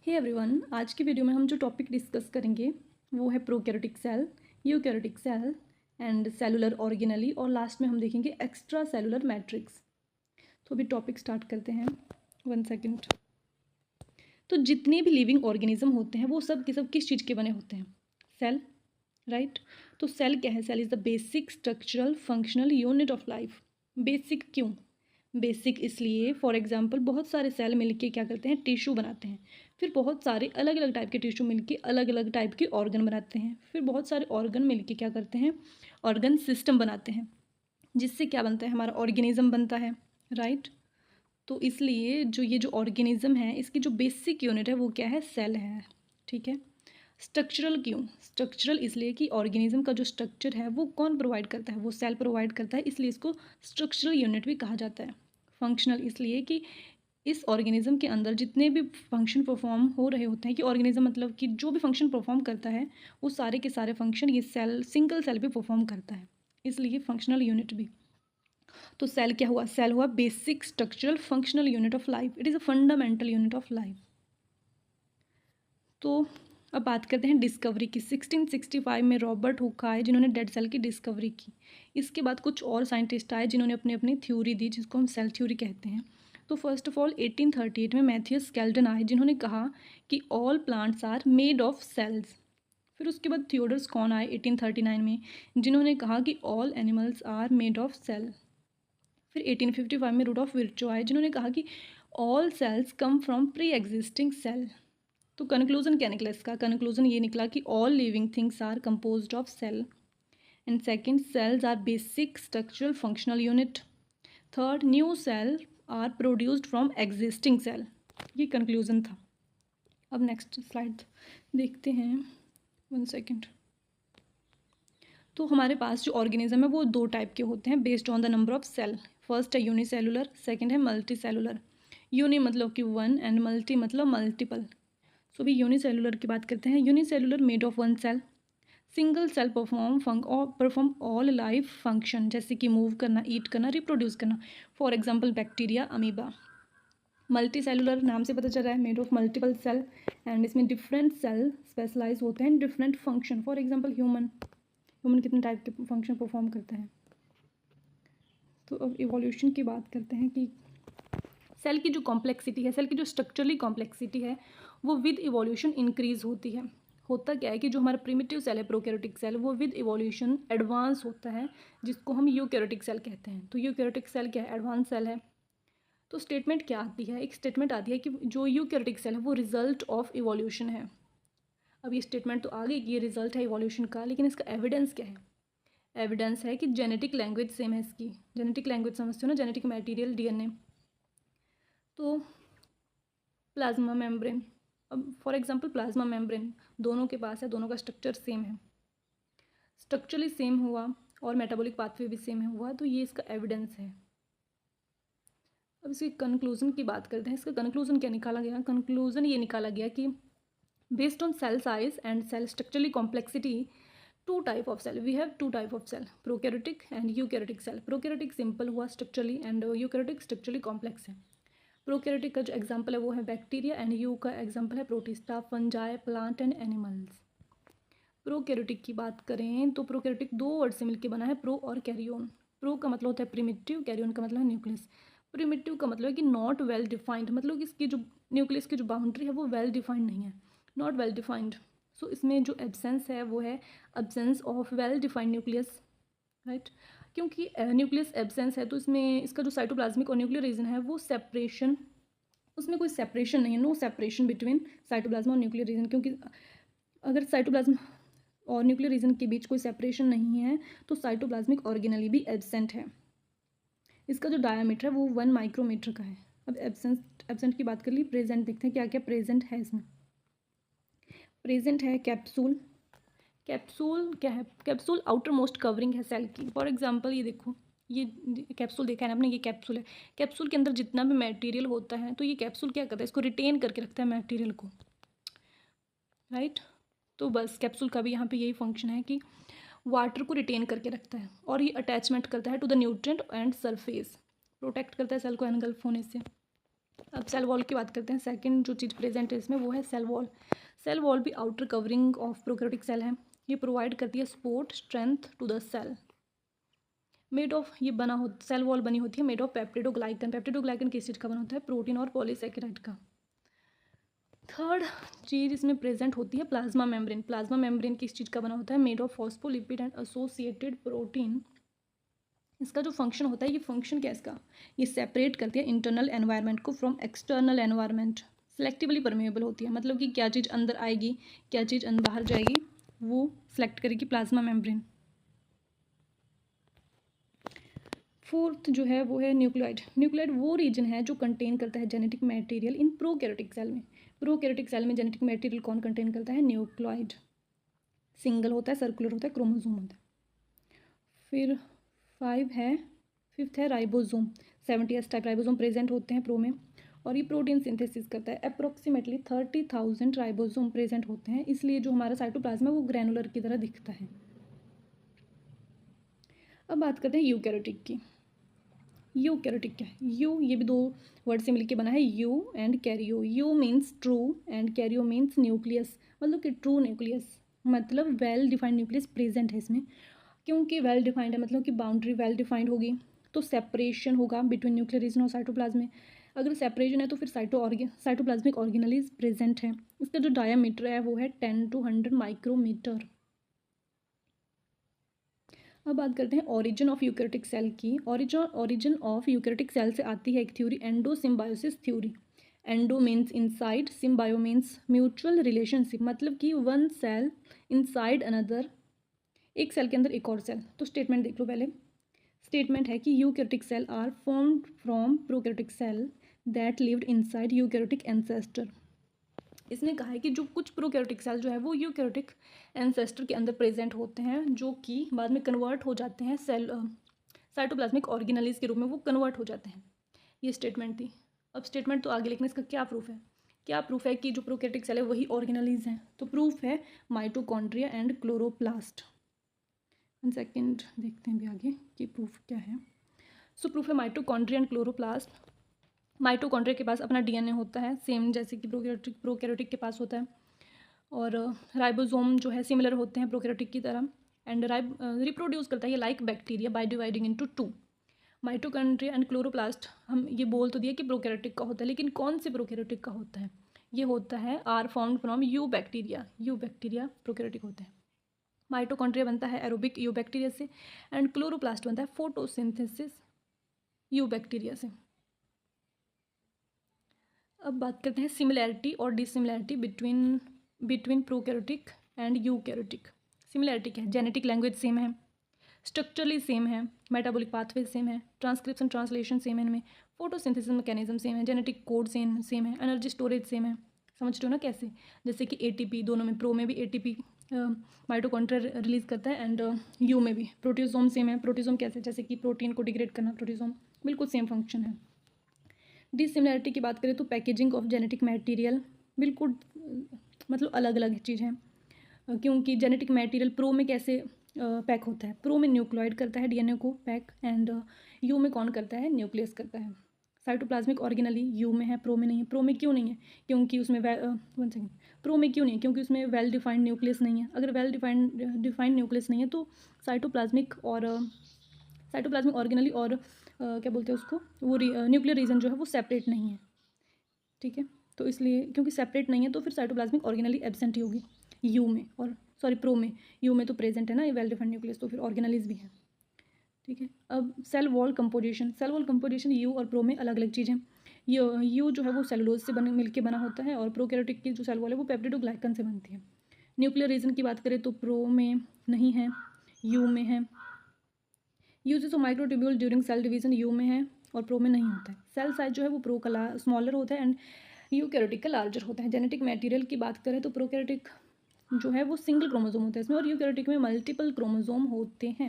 Hey everyone, आज की video में हम जो टॉपिक डिस्कस करेंगे वो है prokaryotic cell, eukaryotic cell and cellular organelle, और लास्ट में हम देखेंगे एक्स्ट्रा सेलुलर मैट्रिक्स। तो अभी टॉपिक स्टार्ट करते हैं। 1 सेकेंड। तो जितने भी लिविंग ऑर्गेनिज्म होते हैं वो सब के सब किस चीज़ के बने होते हैं? Cell, right. तो सेल क्या है? Cell is the basic structural functional unit of life. Basic क्यों? बेसिक इसलिए, फॉर एग्जांपल बहुत सारे सेल मिलके क्या करते हैं? टिश्यू बनाते हैं। फिर बहुत सारे अलग अलग टाइप के टिश्यू मिलके अलग अलग टाइप के ऑर्गन बनाते हैं। फिर बहुत सारे ऑर्गन मिलके क्या करते हैं? ऑर्गन सिस्टम बनाते हैं, जिससे क्या बनता है? हमारा ऑर्गेनिज्म बनता है, राइट। तो इसलिए जो ऑर्गेनिज्म है इसकी जो बेसिक यूनिट है वो क्या है? सेल है, ठीक है। स्ट्रक्चरल क्यों? स्ट्रक्चरल इसलिए कि ऑर्गेनिज्म का जो स्ट्रक्चर है वो कौन प्रोवाइड करता है? वो सेल प्रोवाइड करता है, इसलिए इसको स्ट्रक्चरल यूनिट भी कहा जाता है। फंक्शनल इसलिए कि इस ऑर्गेनिज्म के अंदर जितने भी फंक्शन परफॉर्म हो रहे होते हैं, कि ऑर्गेनिज्म मतलब कि जो भी फंक्शन परफॉर्म करता है वो सारे के सारे फंक्शन ये सेल, सिंगल सेल भी परफॉर्म करता है, इसलिए फंक्शनल यूनिट भी। तो सेल क्या हुआ? सेल हुआ basic structural functional unit of life. It is a fundamental unit of life. तो अब बात करते हैं डिस्कवरी की। 1665 में रॉबर्ट हुक आए जिन्होंने डेड सेल की डिस्कवरी की। इसके बाद कुछ और साइंटिस्ट आए जिन्होंने अपनी अपनी थ्योरी दी, जिसको हम सेल थ्योरी कहते हैं। तो फर्स्ट ऑफ ऑल 1838 में मैथियस स्केल्टन आए जिन्होंने कहा कि all plants are made of cells. फिर उसके बाद थियोडर स्कॉन आए 1839 में, जिन्होंने कहा कि all animals are made of cell. फिर 1855 में रूडोल्फ विर्चो आए जिन्होंने कहा कि all cells come from pre existing cell. तो कंक्लूजन क्या निकला इसका? कंक्लूजन ये निकला कि all living things are composed of cell. And second, cells are basic structural functional unit. Third, new cell are produced from existing cell. ये conclusion था। अब नेक्स्ट स्लाइड देखते हैं। 1 सेकेंड। तो हमारे पास जो ऑर्गेनिज्म है वो दो टाइप के होते हैं based on the number of cell. First है यूनिसेलुलर, सेकंड है मल्टीसेलुलर। यूनि मतलब कि वन एंड मल्टी मतलब मल्टीपल। सो अभी यूनिसेलुलर की बात करते हैं। Unicellular made of one cell. Single cell perform all life function, जैसे कि मूव करना, ईट करना, रिप्रोड्यूस करना। For example bacteria, amoeba. Multi cellular नाम से पता चल रहा है, made of multiple cell, and इसमें डिफरेंट सेल स्पेशलाइज होते हैं different function. For example human कितने टाइप के फंक्शन परफॉर्म करते हैं। तो अब इवोल्यूशन की बात करते हैं कि सेल की जो कॉम्प्लेक्सिटी है, सेल की जो स्ट्रक्चरली कॉम्प्लेक्सिटी है वो विद इवोल्यूशन इंक्रीज होती है। होता क्या है कि जो हमारा प्रिमिटिव सेल है प्रोकैरियोटिक सेल, वो विद इवोल्यूशन एडवांस होता है, जिसको हम यूकैरियोटिक सेल कहते हैं। तो यूकैरियोटिक सेल क्या है? एडवांस सेल है। तो स्टेटमेंट क्या आती है? एक स्टेटमेंट आती है कि जो यूकैरियोटिक सेल है वो रिजल्ट ऑफ इवोल्यूशन है। अब ये स्टेटमेंट तो आ गई कि ये रिजल्ट है इवोल्यूशन का, लेकिन इसका एविडेंस क्या है? एविडेंस है कि जेनेटिक लैंग्वेज सेम है इसकी। जेनेटिक लैंग्वेज समझते हो ना, जेनेटिक मटेरियल, डीएनए। तो प्लाज्मा मेम्ब्रेन, अब फॉर एग्जांपल प्लाज्मा मेम्ब्रेन दोनों के पास है, दोनों का स्ट्रक्चर सेम है, स्ट्रक्चरली सेम हुआ और मेटाबॉलिक पाथवे भी सेम हुआ, तो ये इसका एविडेंस है। अब इसके कंक्लूजन की बात करते हैं। इसका कंक्लूजन क्या निकाला गया? कंक्लूजन ये निकाला गया कि based on cell size and cell structurally complexity, two type of cell, we have two type of cell, prokaryotic and eukaryotic cell. Prokaryotic simple हुआ structurally, and eukaryotic structurally complex है। Prokaryotic का जो example है वो है bacteria, and यू का example है protista, fungi, plant and animals. Prokaryotic की बात करें तो प्रोकैरियोटिक दो वर्ड से मिलकर बना है, प्रो और कैरियोन। प्रो का मतलब होता है प्रिमिटिव, कैरियोन का मतलब है न्यूक्लियस। प्रिमिटिव का मतलब है कि नॉट वेल डिफाइंड, मतलब कि इसकी जो न्यूक्लियस की जो बाउंड्री है वो वेल डिफाइंड नहीं है, नॉट वेल डिफाइंड। सो इसमें जो एब्सेंस है वो है absence of well defined nucleus, right. क्योंकि न्यूक्लियस एब्सेंस है तो इसमें इसका जो साइटोप्लाज्मिक और न्यूक्लियर रीजन है वो सेपरेशन, उसमें कोई सेपरेशन नहीं है, नो सेपरेशन बिटवीन साइटोप्लाज्म और न्यूक्लियर रीजन। क्योंकि अगर साइटोप्लाज्म और न्यूक्लियर रीजन के बीच कोई सेपरेशन नहीं है तो साइटोप्लाज्मिक ऑर्गेनेली भी एब्सेंट है। इसका जो डायामीटर है वो 1 माइक्रोमीटर का है। अब एब्सेंट की बात कर ली। प्रेजेंट देखते हैं क्या क्या प्रेजेंट है इसमें। प्रेजेंट है कैप्सूल। कैप्सूल क्या है? कैप्सूल आउटर मोस्ट कवरिंग है सेल की। फॉर एग्जांपल ये देखो, ये कैप्सूल देखा है ना आपने, ये कैप्सूल है। कैप्सूल के अंदर जितना भी मटेरियल होता है तो ये कैप्सूल क्या करता है? इसको रिटेन करके रखता है मटेरियल को, राइट। तो बस कैप्सूल का भी यहाँ पे यही फंक्शन है कि वाटर को रिटेन करके रखता है, और ये अटैचमेंट करता है to the nutrient and surface, protect करता है सेल को एनगल्फ होने से। अब सेल वॉल की बात करते हैं। सेकंड जो चीज़ प्रेजेंट है इसमें वो है सेल वॉल। सेल वॉल भी outer covering of prokaryotic cell है। ये प्रोवाइड करती है support strength to the cell. Made of ये बना हो सेल वॉल बनी होती है मेड ऑफ पेप्टिडोग्लाइकन। पेप्टिडोग्लाइकन किस चीज़ का बना होता है? प्रोटीन और पॉलीसेकेराइड का। थर्ड चीज़ इसमें प्रेजेंट होती है प्लाज्मा मेम्ब्रेन। प्लाज्मा मेम्ब्रेन किस चीज़ का बना होता है? Made of phospholipid and associated protein. इसका जो फंक्शन होता है, ये फंक्शन क्या है इसका? ये सेपरेट करती है इंटरनल एनवायरनमेंट को from external environment. Selectively permeable होती है, मतलब कि क्या चीज़ अंदर आएगी क्या चीज़ बाहर जाएगी वो सेलेक्ट करेगी प्लाज्मा मेम्ब्रेन। फोर्थ जो है वो है न्यूक्लियोइड। न्यूक्लियोइड वो रीजन है जो कंटेन करता है genetic material in prokaryotic cell में। प्रोकैरियोटिक सेल में जेनेटिक मटेरियल कौन कंटेन करता है? न्यूक्लियोइड। सिंगल होता है, सर्कुलर होता है, क्रोमोसोम होता है। फिर फिफ्थ है ribosome. 70S type ribosome present होते हैं प्रो में, और ये प्रोटीन सिंथेसिस करता है। अप्रोक्सीमेटली 30,000 राइबोसोम प्रेजेंट होते हैं, इसलिए जो हमारा साइटोप्लाज्म है वो ग्रैनुलर की तरह दिखता है। अब बात करते हैं यूकैरियोटिक की। यूकैरियोटिक क्या है? यू ये भी दो वर्ड से मिलकर बना है, you and Cairo. You means true and Cairo means nucleus, मतलब कि ट्रू न्यूक्लियस, मतलब वेल डिफाइंड न्यूक्लियस प्रेजेंट है इसमें। क्योंकि वेल डिफाइंड है मतलब कि बाउंड्री वेल डिफाइंड होगी तो सेपरेशन होगा बिटवीन न्यूक्लियर रीजन और साइटोप्लाज्म में। अगर सेपरेशन है तो फिर साइटोप्लाज्मिक ऑर्गेनलीज प्रेजेंट है। इसका जो डायामीटर है वो है 10 to 100 माइक्रोमीटर। अब बात करते हैं ओरिजिन ऑफ यूकैरियोटिक सेल की। ओरिजिन ऑफ यूकैरियोटिक सेल से आती है एक theory, endosymbiosis theory. Endo means inside, symbio means mutual relationship, मतलब कि वन सेल इनसाइड अनदर, एक सेल के अंदर एक और सेल। तो स्टेटमेंट देख लो पहले। स्टेटमेंट है कि eukaryotic cell are formed from prokaryotic cell that lived inside eukaryotic ancestor. इसने कहा है कि जो कुछ प्रोकैरियोटिक सेल जो है वो यूकैरियोटिक एंसेस्टर के अंदर प्रेजेंट होते हैं, जो कि बाद में कन्वर्ट हो जाते हैं सेल साइटोप्लाज्मिक ऑर्गेनलीज के रूप में, वो कन्वर्ट हो जाते हैं। ये स्टेटमेंट थी। अब स्टेटमेंट तो आगे, लेकिन इसका क्या प्रूफ है? क्या प्रूफ है कि जो प्रोकैरियोटिक सेल है वही ऑर्गेनलीज हैं? तो प्रूफ है माइटोकॉन्ड्रिया एंड क्लोरोप्लास्ट। 1 सेकेंड देखते हैं भी आगे कि प्रूफ क्या है। सो प्रूफ है माइटोकॉन्ड्रिया एंड क्लोरोप्लास्ट। माइटोकॉन्ड्रिया के पास अपना डीएनए होता है सेम जैसे कि प्रोकैरियोटिक के पास होता है, और राइबोसोम जो है सिमिलर होते हैं प्रोकैरियोटिक की तरह, एंड रिप्रोड्यूस करता है ये like bacteria by dividing into 2। Mitochondria and chloroplast हम ये बोल तो दिया कि प्रोकैरियोटिक का होता है, लेकिन कौन से प्रोकैरियोटिक का होता है? ये होता है are found from eubacteria. Eubacteria prokaryotic होते हैं। माइटोकॉन्ड्रिया बनता है एरोबिक यू बैक्टीरिया से, एंड क्लोरोप्लास्ट बनता है फोटोसिंथेसिस यू बैक्टीरिया से। अब बात करते हैं सिमिलैरिटी और dissimilarity between prokaryotic and eukaryotic. Similarity क्या है? जेनेटिक लैंग्वेज सेम है, स्ट्रक्चरली सेम है, मेटाबॉलिक पाथवे सेम है, ट्रांसक्रिप्शन ट्रांसलेशन सेम है इनमें, फोटोसिंथेसिस मैकेनिज्म सेम है, जेनेटिक कोड सेम है, एनर्जी स्टोरेज सेम है। समझ रहे हो ना कैसे? जैसे कि एटीपी दोनों में, प्रो में भी एटीपी माइटोकॉन्ड्रिया रिलीज करता है, एंड यू में भी। प्रोटीजोम सेम है। प्रोटीजोम कैसे? जैसे कि प्रोटीन को डिग्रेड करना, प्रोटीजोम बिल्कुल सेम फंक्शन है। डिसिमिलैरिटी की बात करें तो पैकेजिंग ऑफ जेनेटिक मटेरियल बिल्कुल मतलब अलग अलग चीज़ है, क्योंकि जेनेटिक मटेरियल प्रो में कैसे पैक होता है? प्रो में न्यूक्लियोइड करता है डीएनए को पैक, एंड यू में कौन करता है? न्यूक्लियस करता है। साइटोप्लाज्मिक ऑर्गेनली यू में है, प्रो में नहीं है। प्रो में क्यों नहीं है? क्योंकि उसमें 1 सेकेंड, प्रो में क्यों नहीं है? क्योंकि उसमें वेल डिफाइंड न्यूक्लियस नहीं है। अगर वेल डिफाइंड न्यूक्लियस नहीं है तो साइटोप्लाज्मिक ऑर्गेनली और क्या बोलते हैं उसको, वो न्यूक्लियर रीजन जो है वो सेपरेट नहीं है। ठीक है, तो इसलिए क्योंकि सेपरेट नहीं है तो फिर साइटोप्लाज्मिक ऑर्गेनली एब्सेंट ही होगी यू में, और सॉरी प्रो में। यू में तो प्रेजेंट है ना ये वेल डिफाइंड न्यूक्लियस, तो फिर ऑर्गेनलीज भी है। ठीक है, अब cell wall composition. Cell wall composition eu और प्रो में अलग अलग चीज़ है। यू जो है वो सेलुलोज से मिलकर बना होता है, और प्रोकैरियोटिक की जो सेल वॉल है वो पेप्टिडोग्लाइकन से बनती है। न्यूक्लियर रीजन की बात करें तो प्रो में नहीं है, यू में है। Uses of microtubule during cell division eu में है और प्रो में नहीं होता है। सेल साइज जो है वो प्रो का स्मॉलर होता है एंड यूकैरियोटिक का लार्जर होता है। जेनेटिक मटेरियल की बात करें तो प्रोकैरियोटिक जो है वो सिंगल क्रोमोसोम होता है इसमें, और यूकैरियोटिक में मल्टीपल क्रोमोसोम होते हैं।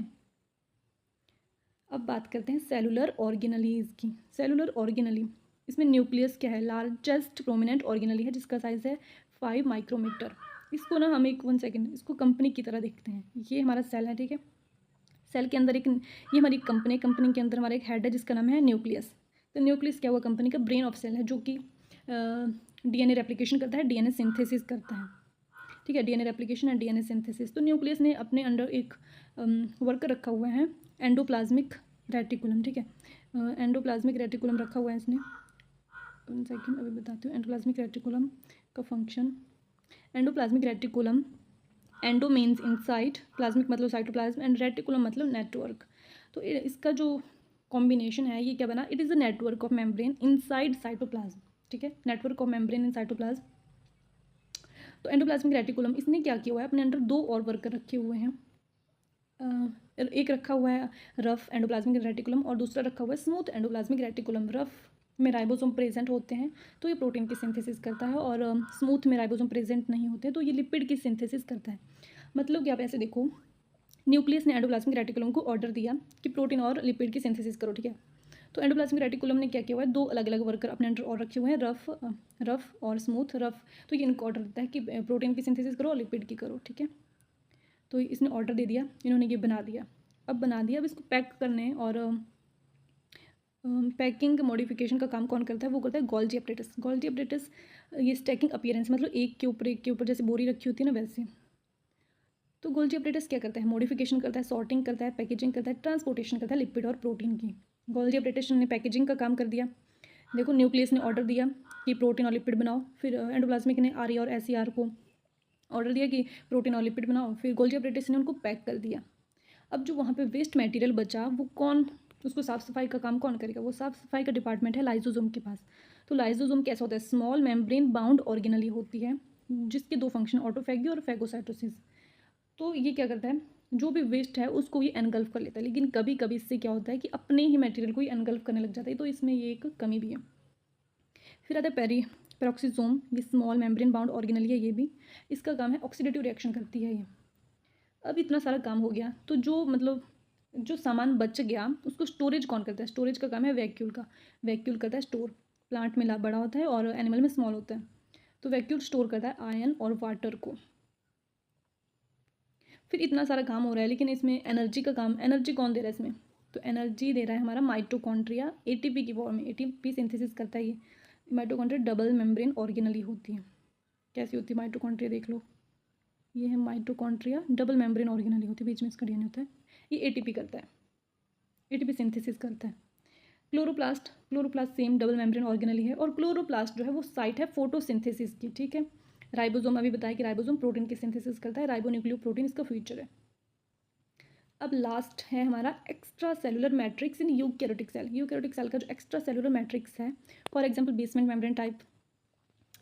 अब बात करते हैं सेलुलर ऑर्गेनलीज की। सेलुलर ऑर्गेनली, इसमें न्यूक्लियस क्या है? लार्जेस्ट प्रोमिनेंट ऑर्गेनली है जिसका साइज है 5 माइक्रोमीटर। इसको ना हम 1 सेकेंड इसको कंपनी की तरह देखते हैं। ये हमारा सेल है, ठीक है। सेल के अंदर ये हमारी कंपनी के अंदर हमारा एक हेड है जिसका नाम है न्यूक्लियस। तो न्यूक्लियस क्या हुआ कंपनी का ब्रेन ऑफ सेल है, जो कि डीएनए रेप्लिकेशन करता है, डीएनए सिंथेसिस करता है, ठीक है, DNA replication and DNA synthesis. तो न्यूक्लियस ने अपने अंडर एक वर्कर रखा हुआ है, एंडोप्लाज्मिक रेटिकुलम, ठीक है, एंडोप्लाज्मिक रेटिकुलम रखा हुआ है इसने। 1 सेकेंड अभी बताती हूँ एंडोप्लाज्मिक रेटिकुलम का function. Endoplasmic reticulum, endo means inside, plasmic मतलब साइटोप्लाज्म एंड रेटिकुलम मतलब नेटवर्क। तो इसका जो कॉम्बिनेशन है ये क्या बना, it is a network of membrane inside cytoplasm, ठीक है, network of membrane in cytoplasm. तो एंडोप्लाज्मिक रेटिकुलम इसने क्या किया हुआ है, अपने अंदर 2 और वर्कर रखे हुए हैं। एक रखा हुआ है रफ एंडोप्लाज्मिक रेटिकुलम और दूसरा रखा हुआ है स्मूथ एंडोप्लाज्मिक रेटिकुलम। रफ में राइबोसोम प्रेजेंट होते हैं तो ये प्रोटीन की सिंथेसिस करता है, और स्मूथ में राइबोसोम प्रेजेंट नहीं होते तो ये लिपिड की सिंथेसिस करता है। मतलब कि आप ऐसे देखो, न्यूक्लियस ने एंडोप्लाज्मिक रेटिकुलम को ऑर्डर दिया कि प्रोटीन और लिपिड की सिंथेसिस करो, ठीक है। तो एंडोप्लाज्मिक रेटिकुलम ने क्या किया हुआ है, 2 अलग अलग वर्कर अपने अंडर और रखे हुए हैं, रफ और स्मूथ। रफ तो ये इनको ऑर्डर देता है कि प्रोटीन की सिंथेसिस करो और लिपिड की करो, ठीक है। तो इसने ऑर्डर दे दिया, इन्होंने ये बना दिया। अब बना दिया, अब इसको पैक करने और पैकिंग मॉडिफिकेशन का काम कौन करता है, वो करता है गोल्जी अपरेटस। गोल्जी अपरेटस ये स्टैकिंग अपीयरेंस, मतलब एक के ऊपर जैसे बोरी रखी होती है ना वैसे। तो गोल्जी अपरेटस क्या करता है, मॉडिफिकेशन करता है, सॉर्टिंग करता है, पैकेजिंग करता है, ट्रांसपोर्टेशन करता है लिपिड और प्रोटीन की। गोल्जी अपरेटस ने पैकेजिंग का काम कर दिया। देखो, न्यूक्लियस ने ऑर्डर दिया कि प्रोटीन और लिपिड बनाओ, फिर एंडोप्लाज्मिक ने आर और एस को ऑर्डर दिया कि प्रोटीन और लिपिड बनाओ, फिर गोल्जी अपरेटस ने उनको पैक कर दिया। अब जो वहाँ पे वेस्ट मटेरियल बचा वो कौन, उसको साफ़ सफाई का काम कौन करेगा, वो साफ़ सफाई का डिपार्टमेंट है लाइसोसोम के पास। तो लाइसोसोम कैसा होता है, स्मॉल मेम्ब्रेन बाउंड ऑर्गेनली होती है, जिसके 2 फंक्शन ऑटोफैगी और फैगोसाइटोसिस। तो ये क्या करता है, जो भी वेस्ट है उसको ये एनगल्फ कर लेता है, लेकिन कभी कभी इससे क्या होता है कि अपने ही मटेरियल को ही एनगल्फ करने लग जाता है, तो इसमें ये एक कमी भी है। फिर आता है पेरोक्सिसोम, ये स्मॉल मेम्ब्रेन बाउंड ऑर्गेनली है, ये भी इसका काम है ऑक्सीडेटिव रिएक्शन करती है ये। अब इतना सारा काम हो गया तो जो मतलब जो सामान बच गया उसको स्टोरेज कौन करता है, स्टोरेज का काम है वैक्यूल का। वैक्यूल करता है स्टोर, प्लांट में बड़ा होता है और एनिमल में स्मॉल होता है। तो वैक्यूल स्टोर करता है आयन और वाटर को। फिर इतना सारा काम हो रहा है, लेकिन इसमें एनर्जी का काम, एनर्जी कौन दे रहा है इसमें, तो एनर्जी दे रहा है हमारा माइटोकॉन्ड्रिया, एटीपी की फॉर्म में। एटीपी सिंथेसिस करता है ये। माइटोकॉन्ड्रिया डबल मेम्ब्रेन ऑर्गेनली होती है। कैसी होती है माइटोकॉन्ड्रिया, देख लो, ये है माइटोकॉन्ड्रिया, डबल मेम्ब्रेन ऑर्गेनली होती है, बीच में इसका डीएनए होता है। ये एटीपी करता है, एटीपी सिंथेसिस करता है। Chloroplast same double membrane organelle है, और क्लोरोप्लास्ट जो है वो साइट है फोटोसिंथेसिस की, ठीक है। राइबोसोम अभी बताया कि राइबोसोम प्रोटीन की सिंथेसिस करता है, राइबोन्यूक्लियोप्रोटीन इसका फीचर है। अब लास्ट है हमारा extra cellular matrix in eukaryotic cell. Eukaryotic cell का जो एक्स्ट्रा सेलुलर मैट्रिक्स है, for example basement membrane type.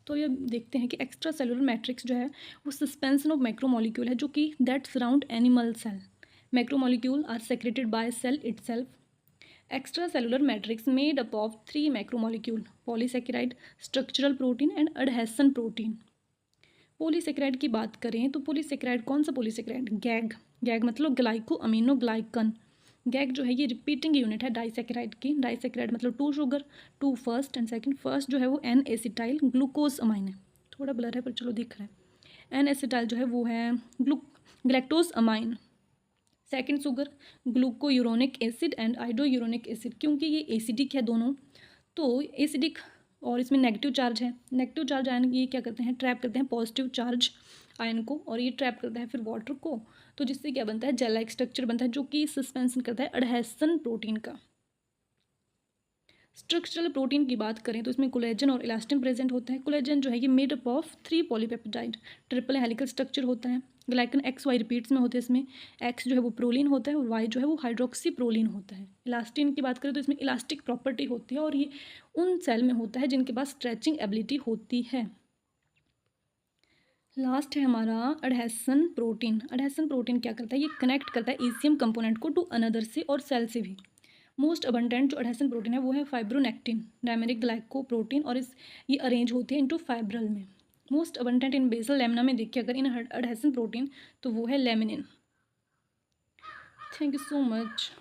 तो ये देखते हैं कि एक्स्ट्रा सेलुलर मैट्रिक्स जो है वो सस्पेंशन ऑफ मैक्रोमोलिक्यूल है, जो कि that surround animal cell. Macromolecule are secreted bye cell itself. Extracellular matrix made up of 3 macromolecule, polysaccharide, structural protein and अडहेसन protein. Polysaccharide की बात करें तो पॉलीसेकेराइड कौन सा पॉलीसेकेराइड, गैग। गैग मतलब ग्लाइको अमीनो ग्लाइकन। गैग जो है ये रिपीटिंग यूनिट है डाइसेकेराइड की। डाइसेकेराइड मतलब 2 sugar, 2 first and second. First जो है वो एन एसिटाइल ग्लूकोज अमाइन है, थोड़ा ब्लर है पर चलो दिख रहा है। एन एसिटाइल जो है वो है galactose amine. Second sugar ग्लूको uronic acid and आइडो uronic acid, क्योंकि ये एसिडिक है दोनों, तो एसिडिक और इसमें नेगेटिव चार्ज है। नेगेटिव चार्ज आयन ये क्या करते हैं, ट्रैप करते हैं पॉजिटिव चार्ज आयन को, और ये ट्रैप करता है फिर वाटर को, तो जिससे क्या बनता है, जेल लाइक स्ट्रक्चर बनता है, जो कि सस्पेंशन करता है अडहेसन प्रोटीन का। स्ट्रक्चरल प्रोटीन की बात करें तो इसमें कोलेजन और इलास्टिन प्रेजेंट होता है। कोलेजन जो है ये made up of 3 polypeptide, triple helical structure होता है। ग्लाइकन एक्स वाई रिपीट्स में होते हैं, इसमें एक्स जो है वो प्रोलीन होता है और वाई जो है वो हाइड्रोक्सी प्रोलीन होता है। इलास्टिन की बात करें तो इसमें इलास्टिक प्रॉपर्टी होती है, और ये उन सेल में होता है जिनके पास स्ट्रेचिंग एबिलिटी होती है। लास्ट है हमारा अडहेसन प्रोटीन। अडहेसन प्रोटीन क्या करता है, ये कनेक्ट करता है ईसीएम कंपोनेंट को टू अनदर से और सेल से भी। मोस्ट अबंडेंट जो अडहेसन प्रोटीन है वो है फाइब्रोनेक्टिन, डायमेरिक ग्लाइकोप्रोटीन, और ये अरेंज होती है इनटू फाइब्रल में। Most abundant in basal lamina में देखिए अगर इन अडहेसन प्रोटीन तो वो है laminin. Thank you so much.